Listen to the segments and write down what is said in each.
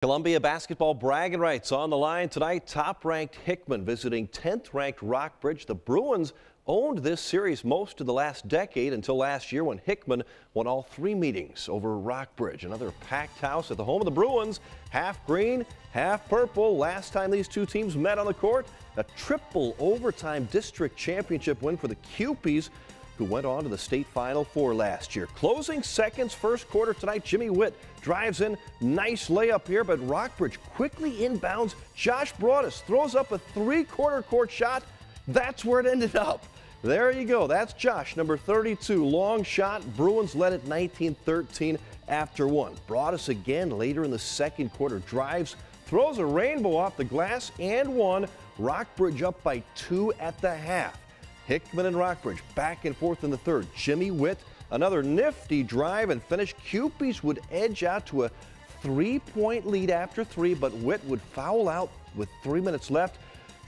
Columbia basketball bragging rights on the line tonight. Top-ranked Hickman visiting 10th-ranked Rockbridge. The Bruins owned this series most of the last decade until last year when Hickman won all three meetings over Rockbridge. Another packed house at the home of the Bruins. Half green, half purple. Last time these two teams met on the court, a triple overtime district championship win for the Cupies, who went on to the state Final Four last year. Closing seconds, first quarter tonight. Jimmy Witt drives in. Nice layup here, but Rockbridge quickly inbounds. Josh Broadus throws up a three-quarter court shot. That's where it ended up. There you go. That's Josh, number 32. Long shot. Bruins led it 19-13 after one. Broadus again later in the second quarter drives, throws a rainbow off the glass and one. Rockbridge up by 2 at the half. Hickman and Rockbridge back and forth in the third. Jimmy Witt, another nifty drive and finish. Cupies would edge out to a 3-point lead after three, but Witt would foul out with 3 minutes left.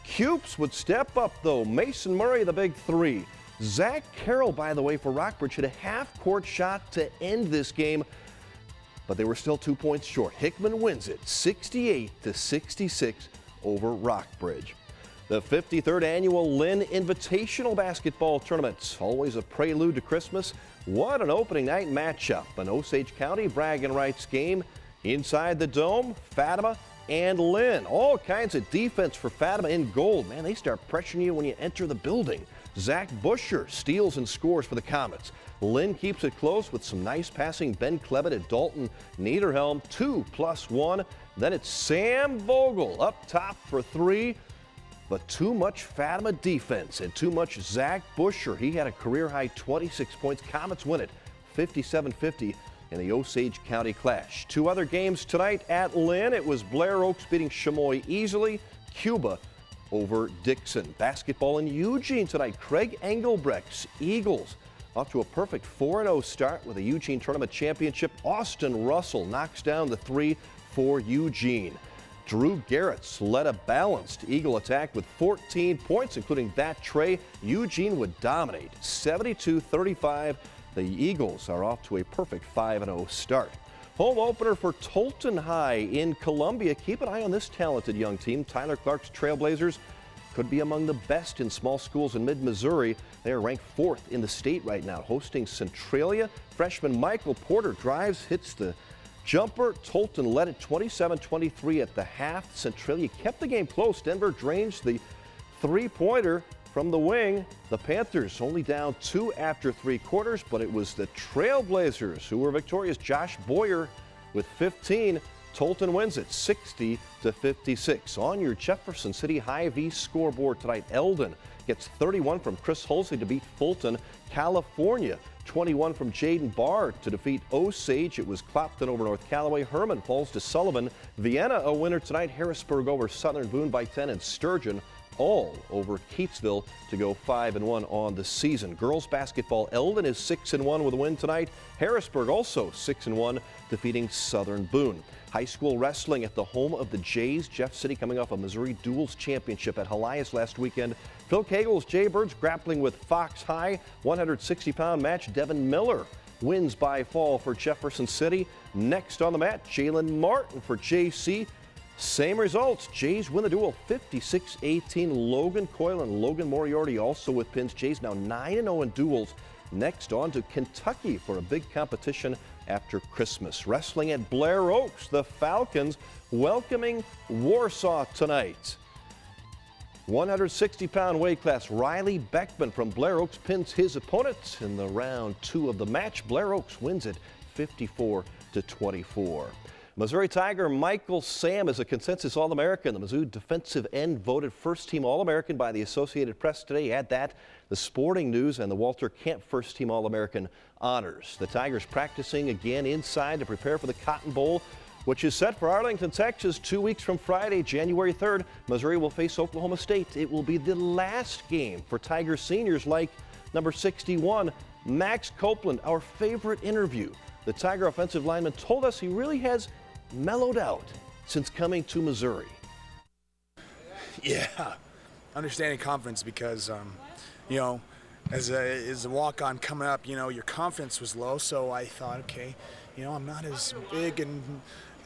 Cupes would step up, though. Mason Murray, the big three. Zach Carroll, by the way, for Rockbridge, hit a half-court shot to end this game, but they were still 2 points short. Hickman wins it 68-66 over Rockbridge. The 53rd annual Lynn Invitational Basketball Tournament, always a prelude to Christmas. What an opening night matchup. An Osage County bragging rights game inside the dome. Fatima and Lynn. All kinds of defense for Fatima in gold. Man, they start pressuring you when you enter the building. Zach Busher steals and scores for the Comets. Lynn keeps it close with some nice passing. Ben Klebet at Dalton Niederhelm, 2+1. Then it's Sam Vogel up top for three. But too much Fatima defense and too much Zach Busher. He had a career-high 26 points. Comets win it 57-50 in the Osage County clash. Two other games tonight at Lynn. It was Blair Oaks beating Chamois easily. Cuba over Dixon. Basketball in Eugene tonight. Craig Engelbrecht's Eagles off to a perfect 4-0 start with a Eugene Tournament Championship. Austin Russell knocks down the three for Eugene. Drew Garrett's led a balanced Eagle attack with 14 points, including that tray. Eugene would dominate 72-35. The Eagles are off to a perfect 5-0 start. Home opener for Tolton High in Columbia. Keep an eye on this talented young team. Tyler Clark's Trailblazers could be among the best in small schools in mid-Missouri. They are ranked 4th in the state right now, hosting Centralia. Freshman Michael Porter drives, hits the jumper. Tolton led it 27-23 at the half. Centralia kept the game close. Denver drains the three-pointer from the wing. The Panthers only down 2 after 3 quarters, but it was the Trailblazers who were victorious. Josh Boyer with 15. Tolton wins it 60-56. On your Jefferson City Hy-Vee scoreboard tonight, Eldon gets 31 from Chris Hulsey to beat Fulton. California 21 from Jaden Barr to defeat Osage. It was Clopton over North Callaway. Herman falls to Sullivan. Vienna a winner tonight. Harrisburg over Southern Boone by 10, and Sturgeon all over Keatsville to go 5-1 on the season. Girls basketball, Eldon is 6-1 with a win tonight. Harrisburg also 6-1, defeating Southern Boone. High school wrestling at the home of the Jays. Jeff City coming off a Missouri Duels Championship at Helias last weekend. Phil Cagle's Jaybirds grappling with Fox High. 160-pound match. Devin Miller wins by fall for Jefferson City. Next on the mat, Jalen Martin for JC. Same results. Jays win the duel 56-18. Logan Coyle and Logan Moriarty also with pins. Jays now 9-0 in duels. Next on to Kentucky for a big competition after Christmas. Wrestling at Blair Oaks, the Falcons welcoming Warsaw tonight. 160-pound weight class, Riley Beckman from Blair Oaks pins his opponent in the round 2 of the match. Blair Oaks wins it 54-24. Missouri Tiger Michael Sam is a consensus All-American. The Mizzou defensive end voted first-team All-American by the Associated Press today. Add that, the Sporting News, and the Walter Camp first-team All-American honors. The Tigers practicing again inside to prepare for the Cotton Bowl, which is set for Arlington, Texas, 2 weeks from Friday, January 3rd. Missouri will face Oklahoma State. It will be the last game for Tiger seniors like number 61, Max Copeland, our favorite interview. The Tiger offensive lineman told us he really has mellowed out since coming to Missouri. Yeah, understanding confidence because, you know, as a walk-on coming up, you know, your confidence was low, so I thought, okay, you know, I'm not as big and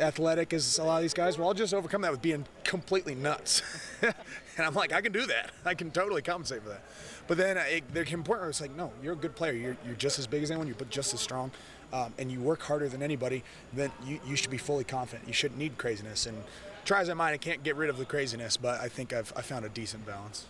athletic as a lot of these guys. Well, I'll just overcome that with being completely nuts. And I'm like, I can do that. I can totally compensate for that. But then there came a point where it's like, no, you're a good player. You're just as big as anyone. You're just as strong. And you work harder than anybody. Then you should be fully confident. You shouldn't need craziness. And try as I might, I can't get rid of the craziness. But I think I found a decent balance.